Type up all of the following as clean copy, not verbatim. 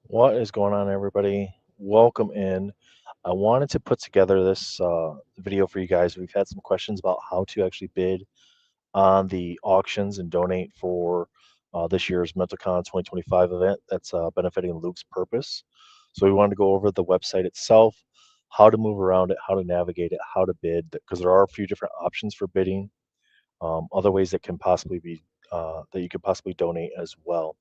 What is going on, everybody? Welcome in. I wanted to put together this video for you guys. We've had some questions about how to actually bid on the auctions and donate for this year's MentalCon 2025 event that's benefiting Luke's Purpose. So we wanted to go over the website itself, how to move around it, how to navigate it, how to bid, because there are a few different options for bidding, other ways that can possibly be that you could possibly donate as well.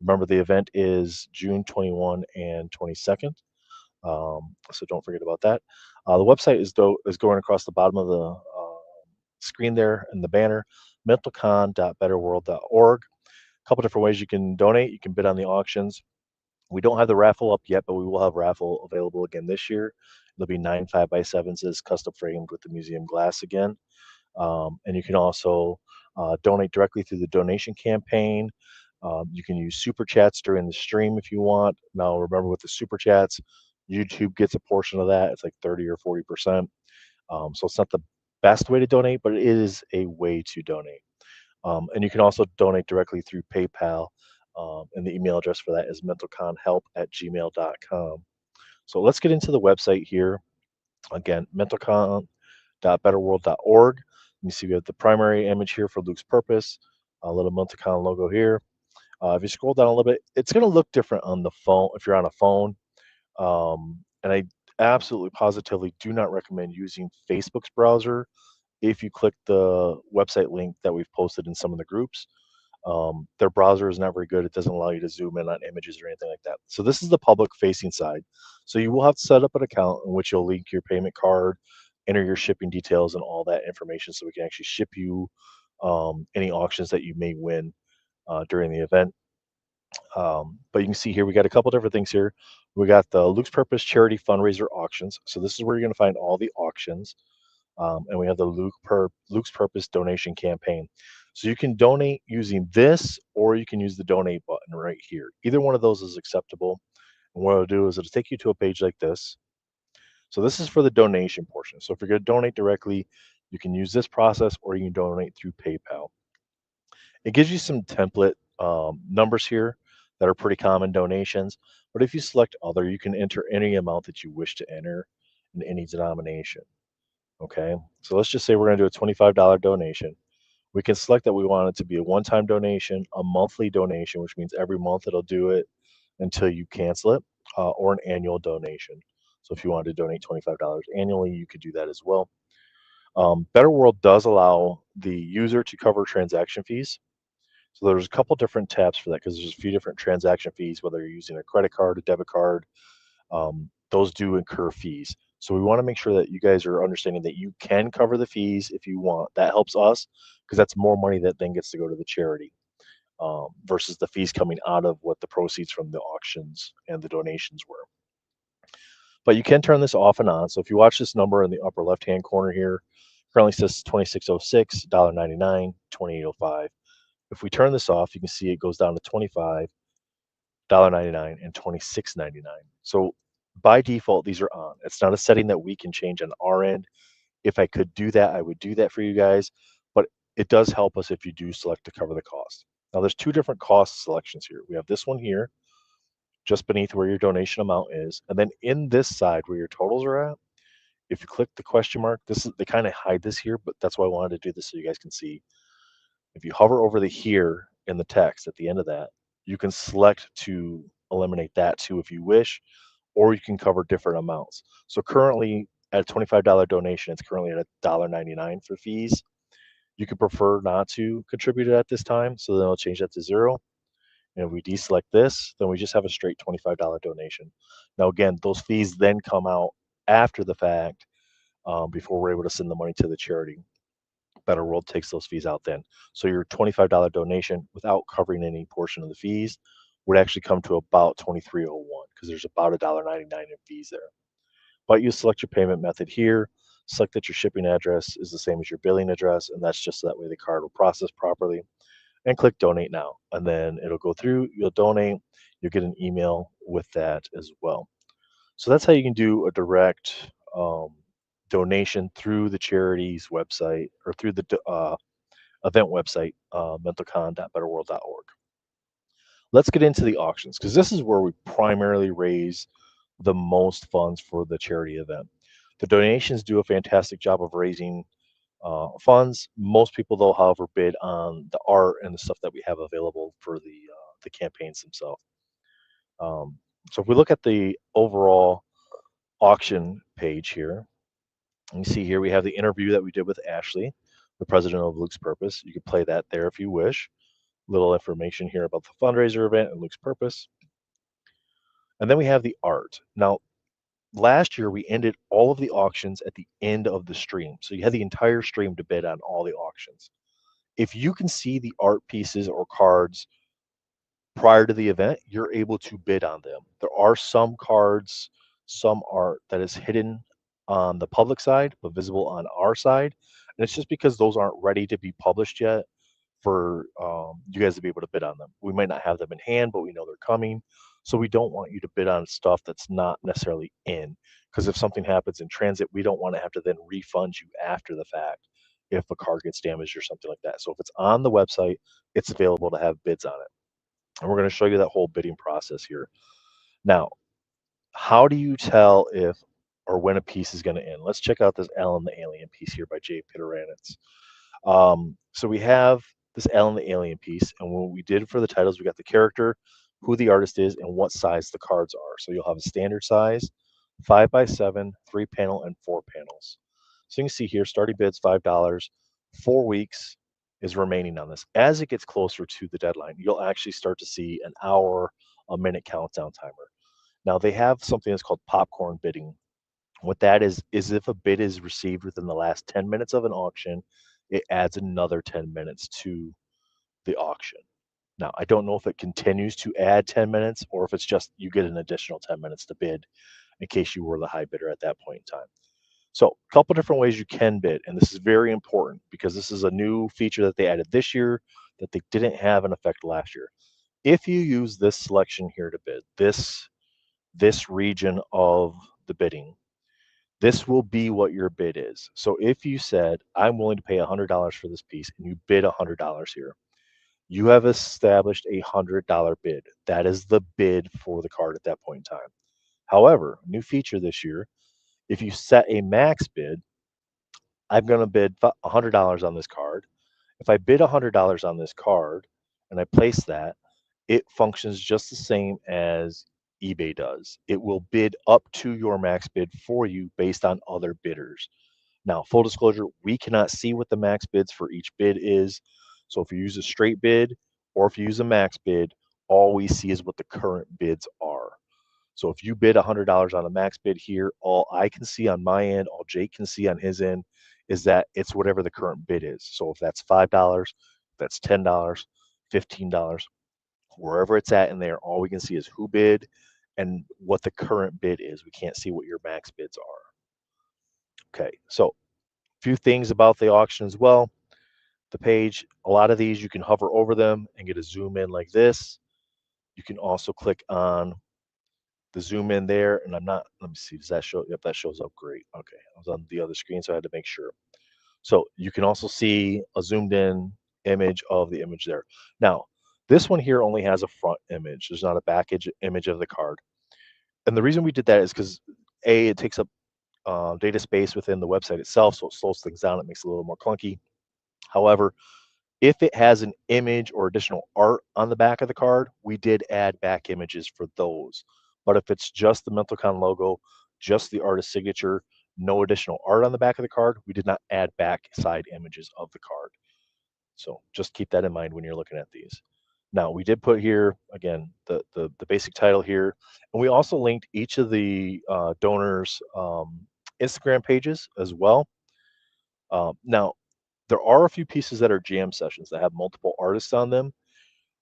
Remember, the event is June 21 and 22nd. So don't forget about that. The website is going across the bottom of the screen there in the banner, mentalcon.betterworld.org. A couple different ways you can donate. You can bid on the auctions. We don't have the raffle up yet, but we will have raffle available again this year. There'll be 9 5x7s custom framed with the museum glass again. And you can also donate directly through the donation campaign. You can use super chats during the stream if you want. Now, remember with the super chats, YouTube gets a portion of that. It's like 30 or 40%. So it's not the best way to donate, but it is a way to donate. And you can also donate directly through PayPal. And the email address for that is mentalconhelp@gmail.com. So let's get into the website here. Again, mentalcon.betterworld.org. Let me see, we have the primary image here for Luke's Purpose, a little Mentalcon logo here. If you scroll down a little bit, it's going to look different on the phone if you're on a phone. And I absolutely positively do not recommend using Facebook's browser if you click the website link that we've posted in some of the groups. Their browser is not very good. It doesn't allow you to zoom in on images or anything like that. So this is the public facing side. So you will have to set up an account in which you'll link your payment card, enter your shipping details and all that information so we can actually ship you any auctions that you may win during the event. But you can see here, we got a couple different things here. We got the Luke's Purpose Charity Fundraiser Auctions. So this is where you're going to find all the auctions. And we have the Luke's Purpose Donation Campaign. So you can donate using this, or you can use the donate button right here. Either one of those is acceptable. And what it'll do is it'll take you to a page like this. So this is for the donation portion. So if you're going to donate directly, you can use this process, or you can donate through PayPal. It gives you some template numbers here that are pretty common donations. But if you select other, you can enter any amount that you wish to enter in any denomination. Okay, so let's just say we're going to do a $25 donation. We can select that we want it to be a one time donation, a monthly donation, which means every month it'll do it until you cancel it, or an annual donation. So if you wanted to donate $25 annually, you could do that as well. Better World does allow the user to cover transaction fees. So there's a couple different tabs for that because there's a few different transaction fees, whether you're using a credit card, a debit card, those do incur fees. So we want to make sure that you guys are understanding that you can cover the fees if you want. That helps us because that's more money that then gets to go to the charity, versus the fees coming out of what the proceeds from the auctions and the donations were. But you can turn this off and on. So if you watch this number in the upper left hand corner here, currently says 2606, $1.99, 2805. If we turn this off, you can see it goes down to 25, $1.99, and 26.99. So by default, these are on. It's not a setting that we can change on our end. If I could do that, I would do that for you guys, but it does help us if you do select to cover the cost. Now, there's two different cost selections here. We have this one here, just beneath where your donation amount is, and then in this side where your totals are at, if you click the question mark, this is they kind of hide this here, but that's why I wanted to do this so you guys can see. If you hover over the here in the text at the end of that, you can select to eliminate that too if you wish, or you can cover different amounts. So currently at a $25 donation, it's currently at $1.99 for fees. You could prefer not to contribute it at this time, so then I'll change that to zero. And if we deselect this, then we just have a straight $25 donation. Now, again, those fees then come out after the fact, before we're able to send the money to the charity. Better World takes those fees out then. So your $25 donation without covering any portion of the fees would actually come to about 2301 because there's about $1.99 in fees there. But you select your payment method here, select that your shipping address is the same as your billing address, and that's just so that way the card will process properly, and click donate now. And then it'll go through, you'll donate, you'll get an email with that as well. So that's how you can do a direct donation through the charity's website or through the event website, mentalcon.betterworld.org. Let's get into the auctions because this is where we primarily raise the most funds for the charity event. The donations do a fantastic job of raising funds. Most people, though, however, bid on the art and the stuff that we have available for the campaigns themselves. Um, so if we look at the overall auction page here, you see here we have the interview that we did with Ashley, the president of Luke's Purpose. You can play that there if you wish. Little information here about the fundraiser event and Luke's Purpose. And then we have the art. Now, last year we ended all of the auctions at the end of the stream. So you had the entire stream to bid on all the auctions. If you can see the art pieces or cards prior to the event, you're able to bid on them. There are some cards, some art that is hidden on the public side, but visible on our side. And it's just because those aren't ready to be published yet for you guys to be able to bid on them. We might not have them in hand, but we know they're coming. So we don't want you to bid on stuff that's not necessarily in. Because if something happens in transit, we don't want to have to then refund you after the fact if a card gets damaged or something like that. So if it's on the website, it's available to have bids on it. And we're going to show you that whole bidding process here. Now, how do you tell if or when a piece is going to end? Let's check out this Alan the Alien piece here by Jay Pitoranitz. So we have this Alan the Alien piece, and what we did for the titles, we got the character, who the artist is, and what size the cards are. So you'll have a standard size, 5x7, 3 panel, and 4 panels. So you can see here, starting bids $5, 4 weeks is remaining on this. As it gets closer to the deadline, you'll actually start to see an hour, a minute countdown timer. Now they have something that's called popcorn bidding. What that is if a bid is received within the last 10 minutes of an auction, it adds another 10 minutes to the auction. Now, I don't know if it continues to add 10 minutes or if it's just you get an additional 10 minutes to bid in case you were the high bidder at that point in time. So, a couple different ways you can bid, and this is very important because this is a new feature that they added this year that they didn't have in effect last year. If you use this selection here to bid, this region of the bidding, this will be what your bid is. So if you said, I'm willing to pay $100 for this piece and you bid $100 here, you have established a $100 bid. That is the bid for the card at that point in time. However, new feature this year, if you set a max bid, I'm going to bid $100 on this card. If I bid $100 on this card and I place that, it functions just the same as eBay does. It will bid up to your max bid for you based on other bidders. Now, full disclosure, we cannot see what the max bids for each bid is. So if you use a straight bid or if you use a max bid, all we see is what the current bids are. So if you bid $100 on a max bid here, all I can see on my end, all Jake can see on his end, is that it's whatever the current bid is. So if that's $5, that's $10, $15, wherever it's at in there, all we can see is who bid and what the current bid is. We can't see what your max bids are. Okay, so a few things about the auction as well. The page, a lot of these you can hover over them and get a zoom in like this. You can also click on the zoom in there, and I'm not, let me see, does that show? Yep, that shows up great. Okay, I was on the other screen, so I had to make sure. So you can also see a zoomed in image of the image there. Now, this one here only has a front image. There's not a back image of the card. And the reason we did that is because A, it takes up data space within the website itself, so it slows things down. It makes it a little more clunky. However, if it has an image or additional art on the back of the card, we did add back images for those. But if it's just the MentalCon logo, just the artist signature, no additional art on the back of the card, we did not add back side images of the card. So just keep that in mind when you're looking at these. Now we did put here again the basic title here, and we also linked each of the donors' Instagram pages as well. Now there are a few pieces that are jam sessions that have multiple artists on them.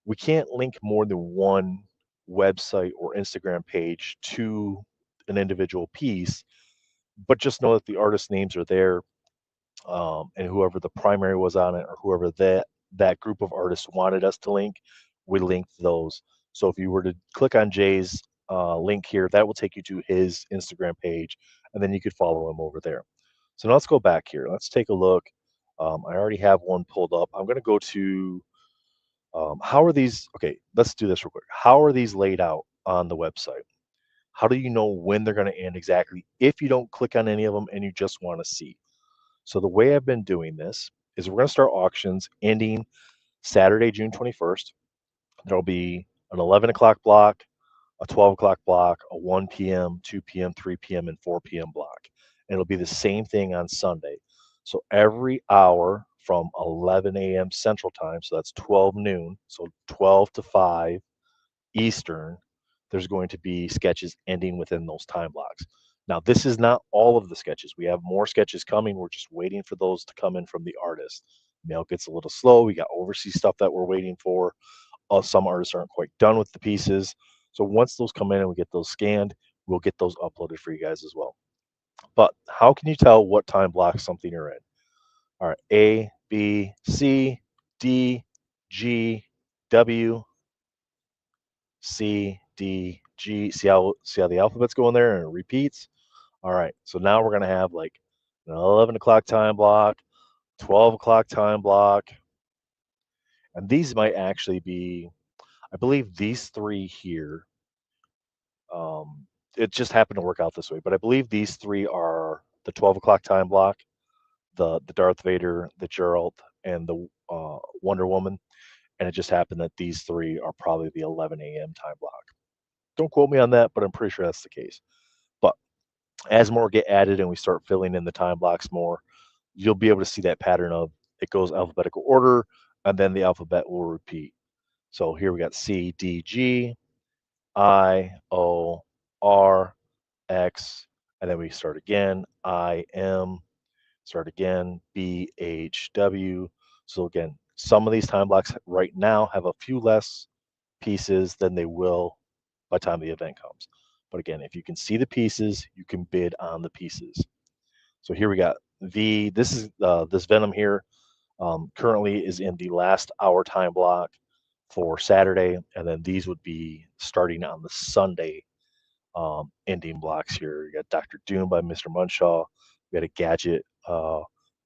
We can't link more than one website or Instagram page to an individual piece, but just know that the artist names are there, and whoever the primary was on it or whoever that group of artists wanted us to link, we linked those. So if you were to click on Jay's link here, that will take you to his Instagram page, and then you could follow him over there. So now let's go back here. Let's take a look. I already have one pulled up. I'm going to go to How are these? Okay, let's do this real quick. How are these laid out on the website? How do you know when they're going to end exactly if you don't click on any of them and you just want to see? So the way I've been doing this is we're going to start auctions ending Saturday, June 21st. There'll be an 11 o'clock block, a 12 o'clock block, a 1 p.m., 2 p.m., 3 p.m., and 4 p.m. block. And it'll be the same thing on Sunday. So every hour from 11 a.m. Central Time, so that's 12 noon, so 12 to 5 Eastern, there's going to be sketches ending within those time blocks. Now, this is not all of the sketches. We have more sketches coming. We're just waiting for those to come in from the artist. Mail gets a little slow. We got overseas stuff that we're waiting for. Some artists aren't quite done with the pieces. So once those come in and we get those scanned, we'll get those uploaded for you guys as well. But how can you tell what time block something you're in? All right, A, B, C, D, G, W, C, D, G. See how the alphabets go in there and it repeats? All right, so now we're gonna have like an 11 o'clock time block, 12 o'clock time block, and these might actually be, I believe these three here. Um, it just happened to work out this way, but I believe these three are the 12 o'clock time block, the Darth Vader, the Gerald, and the Wonder Woman, and it just happened that these three are probably the 11 a.m. time block. Don't quote me on that, but I'm pretty sure that's the case. But as more get added and we start filling in the time blocks more, you'll be able to see that pattern of it goes alphabetical order, and then the alphabet will repeat. So here we got C, D, G, I, O, R, X, and then we start again, I, M, start again, B, H, W. So again, some of these time blocks right now have a few less pieces than they will by the time the event comes. But again, if you can see the pieces, you can bid on the pieces. So here we got V. This is this Venom here. Currently is in the last hour time block for Saturday, and then these would be starting on the Sunday ending blocks here. You got Doctor Doom by Mr. Munshaw. We got a Gadget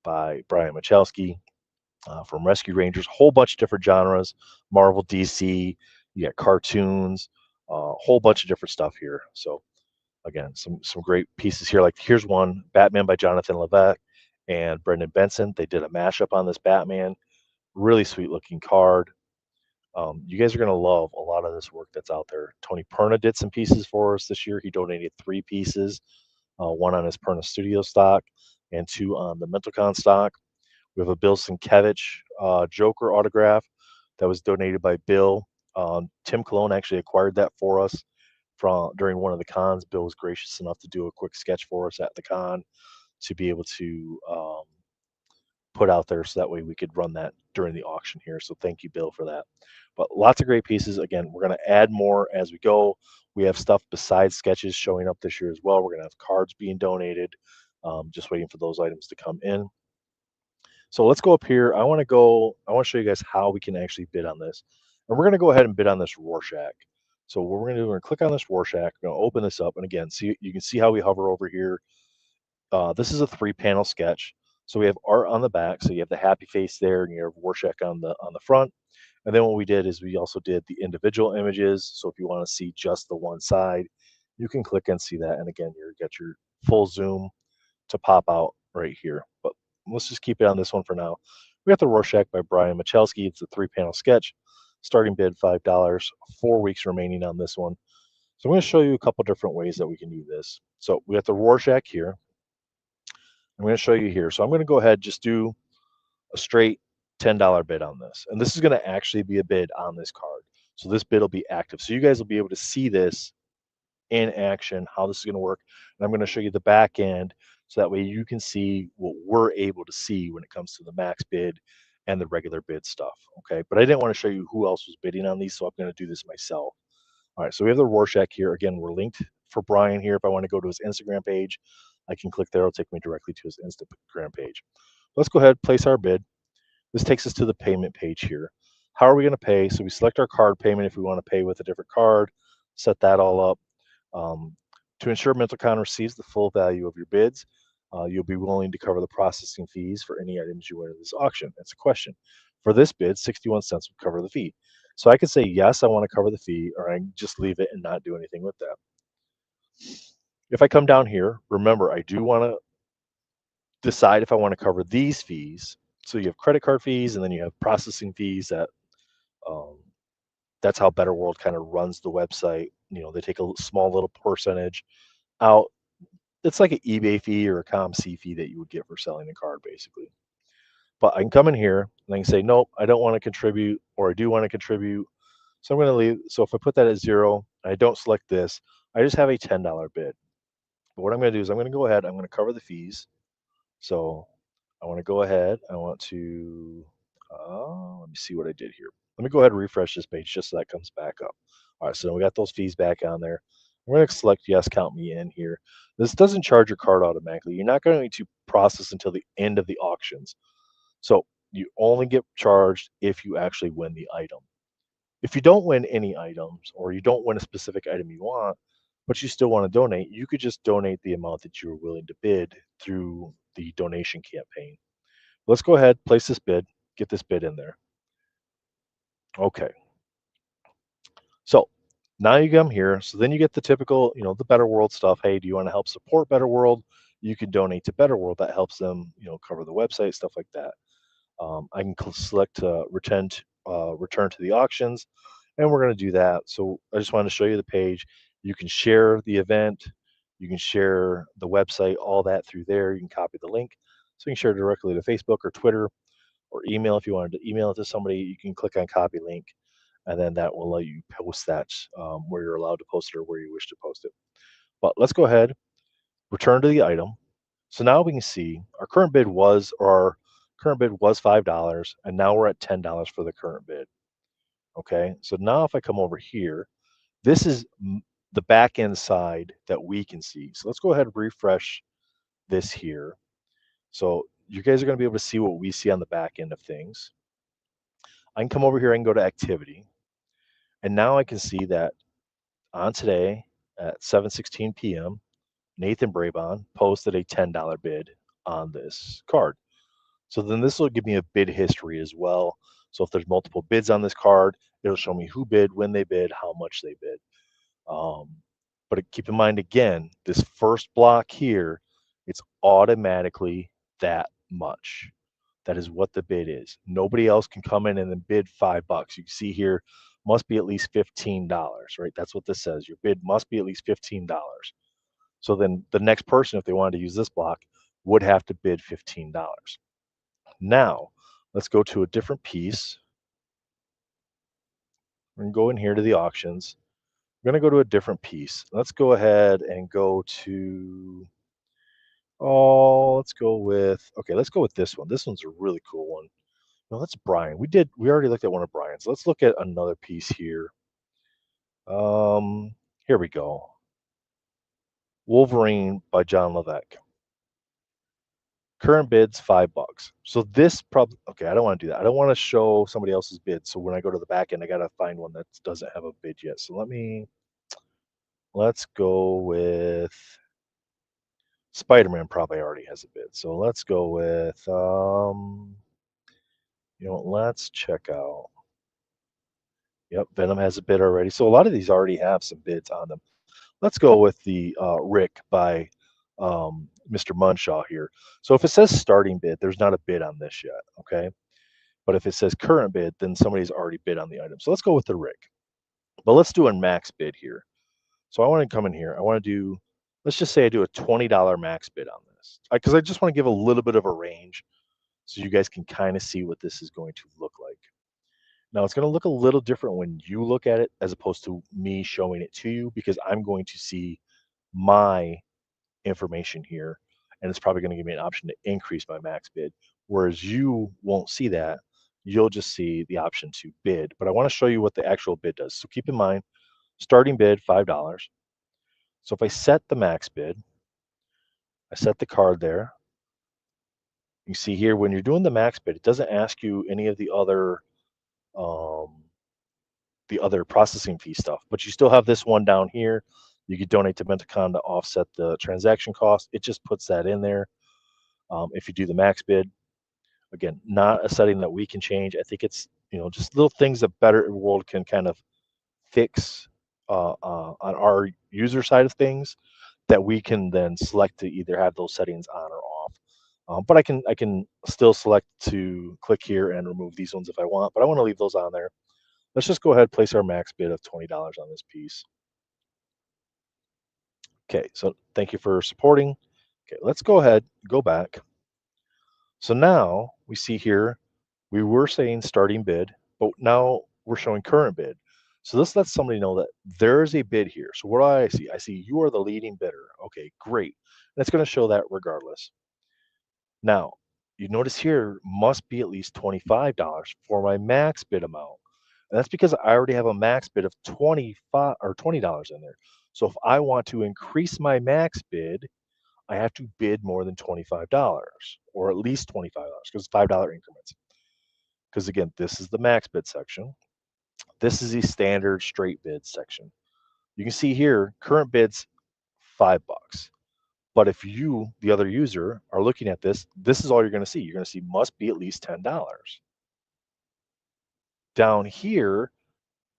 by Brian Michalski from Rescue Rangers. Whole bunch of different genres, Marvel, DC. You got cartoons, a whole bunch of different stuff here. So again, some great pieces here. Like here's one, Batman by Jonathan Levesque and Brendan Benson. They did a mashup on this Batman. Really sweet looking card. You guys are gonna love a lot of this work that's out there. Tony Perna did some pieces for us this year. He donated 3 pieces, one on his Perna Studio stock and 2 on the Mentalcon stock. We have a Bill Sienkiewicz Joker autograph that was donated by Bill. Tim Cologne actually acquired that for us from during one of the cons. Bill was gracious enough to do a quick sketch for us at the con to be able to put out there so that way we could run that during the auction here. So thank you, Bill, for that. But lots of great pieces. Again, we're going to add more as we go. We have stuff besides sketches showing up this year as well. We're going to have cards being donated. Just waiting for those items to come in. So let's go up here. I want to show you guys how we can actually bid on this. And we're going to go ahead and bid on this Rorschach. So what we're going to do, we're going to click on this Rorschach. We're going to open this up. And again, see, you can see how we hover over here. This is a 3-panel sketch. So we have art on the back. So you have the happy face there and you have Rorschach on the front. And then what we did is we also did the individual images. So if you want to see just the one side, you can click and see that. And again, you get your full zoom to pop out right here. But let's just keep it on this one for now. We got the Rorschach by Brian Michalski. It's a 3-panel sketch. Starting bid $5. 4 weeks remaining on this one. So I'm going to show you a couple different ways that we can do this. So we got the Rorschach here. I'm going to show you here. So I'm going to go ahead and just do a straight $10 bid on this. And this is going to actually be a bid on this card. So this bid will be active. So you guys will be able to see this in action, how this is going to work. And I'm going to show you the back end so that way you can see what we're able to see when it comes to the max bid and the regular bid stuff. Okay. But I didn't want to show you who else was bidding on these, so I'm going to do this myself. All right. So we have the Rorschach here. Again, we're linked for Brian here. If I want to go to his Instagram page, I can click there. It'll take me directly to his Instagram page. Let's go ahead, place our bid. This takes us to the payment page here. How are we going to pay? So we select our card payment if we want to pay with a different card, set that all up. To ensure Mentalcon receives the full value of your bids, you'll be willing to cover the processing fees for any items you win in this auction. That's a question. For this bid, 61 cents would cover the fee. So I could say, yes, I want to cover the fee, or I can just leave it and not do anything with that. If I come down here, remember, I do want to decide if I want to cover these fees. So you have credit card fees, and then you have processing fees that um, that's how Better World kind of runs the website. They take a small little percentage out. It's like an eBay fee or a ComC fee that you would get for selling a card, basically. But I can come in here and I can say, nope, I don't want to contribute, or I do want to contribute. So I'm going to leave. So if I put that at 0, I don't select this, I just have a $10 bid. But what I'm going to do is I'm going to go ahead, I'm going to cover the fees. So I want to go ahead, I want to, let me see what I did here. Let me go ahead and refresh this page just so that comes back up. All right, so then we got those fees back on there. I'm going to select yes, count me in here. This doesn't charge your card automatically. You're not going to process until the end of the auctions. So you only get charged if you actually win the item. If you don't win any items, or you don't win a specific item you want, but you still want to donate, you could just donate the amount that you were willing to bid through the donation campaign. Let's go ahead, place this bid, get this bid in there. Okay. So now you come here. So then you get the typical, the Better World stuff. Hey, do you want to help support Better World? You can donate to Better World. That helps them, cover the website, stuff like that. I can select return to the auctions, and we're going to do that. So I just wanted to show you the page. You can share the event, you can share the website, all that through there. You can copy the link, so you can share it directly to Facebook or Twitter or email. If you wanted to email it to somebody, you can click on copy link, and then that will let you post that where you're allowed to post it or where you wish to post it. But let's go ahead, return to the item. So now we can see our current bid was, or our current bid was $5, and now we're at $10 for the current bid. Okay, so now if I come over here, this is the back end side that we can see. So let's go ahead and refresh this here. So you guys are going to be able to see what we see on the back end of things. I can come over here, I can go to activity, and now I can see that on today at 7:16 p.m., Nathan Brabon posted a $10 bid on this card. So then this will give me a bid history as well. So if there's multiple bids on this card, it'll show me who bid, when they bid, how much they bid. Um, but keep in mind, again, this first block here, it's automatically that much. That is what the bid is. Nobody else can come in and then bid $5. You can see here, must be at least $15, right? That's what this says. Your bid must be at least $15. So then the next person, if they wanted to use this block, would have to bid $15. Now, let's go to a different piece. We're going to go in here to the auctions. We're going to go to a different piece. Let's go ahead and go to, let's go with, okay, let's go with this one. This one's a really cool one. No, that's Brian. We already looked at one of Brian's. Let's look at another piece here. Here we go. Wolverine by John Levesque. Current bid's $5. So this probably, okay, I don't want to do that. I don't want to show somebody else's bid. So when I go to the back end, I got to find one that doesn't have a bid yet. So let's go with Spider-Man probably already has a bid. So let's go with, let's check out. Yep, Venom has a bid already. So a lot of these already have some bids on them. Let's go with the Rick by Mr. Munshaw here. So if it says starting bid, there's not a bid on this yet, okay? But if it says current bid, then somebody's already bid on the item. So let's go with the Rick. But let's do a max bid here. So I want to come in here. I want to do, let's just say I do a $20 max bid on this. Because I just want to give a little bit of a range so you guys can kind of see what this is going to look like. Now it's going to look a little different when you look at it as opposed to me showing it to you, because I'm going to see my information here, and it's probably going to give me an option to increase my max bid, whereas you won't see that. You'll just see the option to bid. But I want to show you what the actual bid does. So keep in mind, starting bid $5. So if I set the max bid, I set the card there. You see here, when you're doing the max bid, it doesn't ask you any of the other processing fee stuff, but you still have this one down here. You could donate to Mentacon to offset the transaction cost. It just puts that in there if you do the max bid. Again, not a setting that we can change. I think it's, just little things that Better World can kind of fix on our user side of things that we can then select to either have those settings on or off. But I can still select to click here and remove these ones if I want, but I want to leave those on there. Let's just go ahead and place our max bid of $20 on this piece. Okay, so thank you for supporting. Okay, let's go ahead, go back. So now we see here, we were saying starting bid, but now we're showing current bid. So this lets somebody know that there's a bid here. So what do I see? I see you are the leading bidder. Okay, great. And it's going to show that regardless. Now, you notice here must be at least $25 for my max bid amount. And that's because I already have a max bid of 25 or $20 in there. So if I want to increase my max bid, I have to bid more than $25 or at least $25 because it's $5 increments. Because again, this is the max bid section. This is the standard straight bid section. You can see here, current bids $5. But if you, the other user, are looking at this, this is all you're going to see. You're going to see must be at least $10. Down here,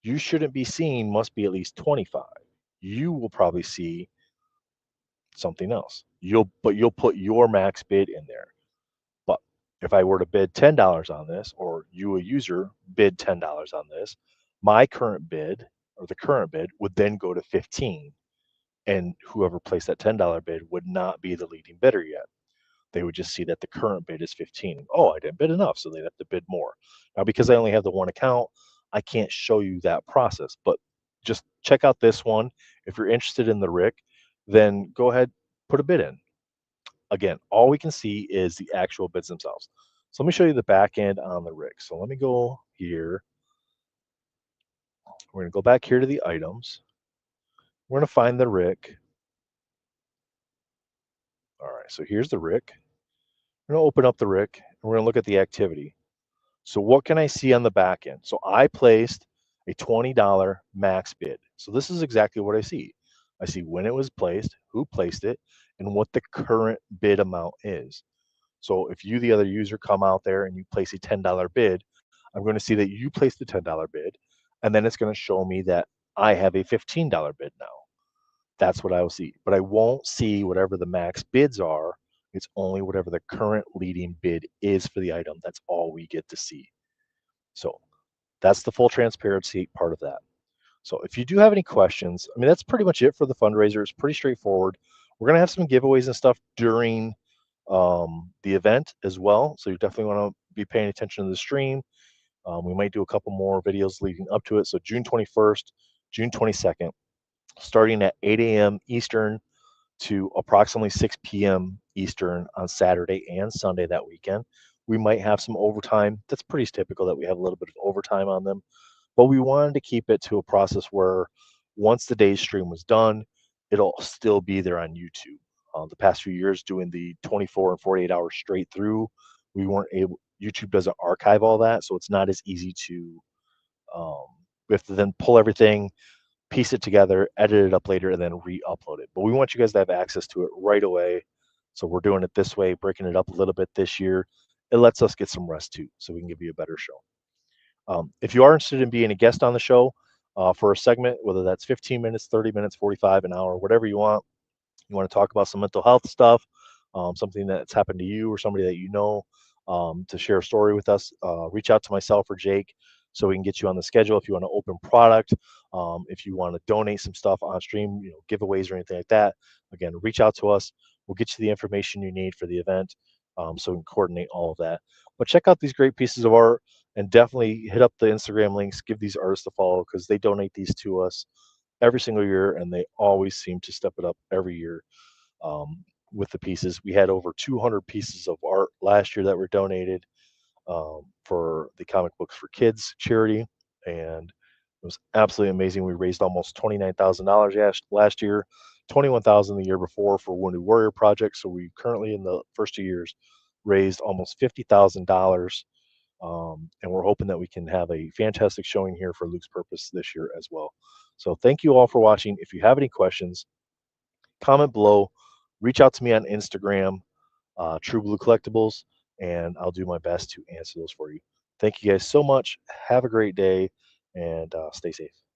you shouldn't be seeing must be at least 25. You will probably see something else. You'll put your max bid in there. But if I were to bid $10 on this, or you, a user, bid $10 on this, my current bid or the current bid would then go to 15, and whoever placed that $10 bid would not be the leading bidder yet. They would just see that the current bid is 15. Oh, I didn't bid enough, so they'd have to bid more. Now, because I only have the one account, I can't show you that process, but just check out this one. If you're interested in the RIC, then go ahead, put a bid in. Again, all we can see is the actual bids themselves. So let me show you the back end on the RIC. So let me go here. We're going to go back here to the items. We're going to find the RIC. All right, so here's the RIC. We're going to open up the RIC and we're going to look at the activity. So what can I see on the back end? So I placed a $20 max bid. So this is exactly what I see. I see when it was placed, who placed it, and what the current bid amount is. So if you, the other user, come out there and you place a $10 bid, I'm going to see that you placed the $10 bid, and then it's going to show me that I have a $15 bid now. That's what I will see. But I won't see whatever the max bids are. It's only whatever the current leading bid is for the item. That's all we get to see. So that's the full transparency part of that. So if you do have any questions, I mean, that's pretty much it for the fundraiser. It's pretty straightforward. We're going to have some giveaways and stuff during the event as well. So you definitely want to be paying attention to the stream. We might do a couple more videos leading up to it. So June 21st, June 22nd, starting at 8 a.m. Eastern to approximately 6 p.m. Eastern on Saturday and Sunday that weekend. We might have some overtime. That's pretty typical that we have a little bit of overtime on them, but we wanted to keep it to a process where once the day's stream was done, it'll still be there on YouTube. The past few years doing the 24 and 48 hours straight through, we weren't able, YouTube doesn't archive all that, so it's not as easy to, um, we have to then pull everything, piece it together, edit it up later, and then re-upload it. But we want you guys to have access to it right away. So we're doing it this way, breaking it up a little bit this year. It lets us get some rest too, so we can give you a better show. If you are interested in being a guest on the show for a segment, whether that's 15 minutes, 30 minutes, 45, an hour, whatever you want to talk about some mental health stuff, something that's happened to you or somebody that you know, to share a story with us, reach out to myself or Jake so we can get you on the schedule. If you want to open product, if you want to donate some stuff on stream, giveaways or anything like that, again, reach out to us. We'll get you the information you need for the event, so we can coordinate all of that. But check out these great pieces of art and definitely hit up the Instagram links. Give these artists a follow because they donate these to us every single year, and they always seem to step it up every year with the pieces. We had over 200 pieces of art last year that were donated for the Comic Books for Kids charity, and it was absolutely amazing. We raised almost $29,000 last year, 21,000 the year before for Wounded Warrior Project. So we currently in the first 2 years raised almost $50,000. And we're hoping that we can have a fantastic showing here for Luke's Purpose this year as well. So thank you all for watching. If you have any questions, comment below, reach out to me on Instagram, True Blue Collectibles, and I'll do my best to answer those for you. Thank you guys so much. Have a great day and stay safe.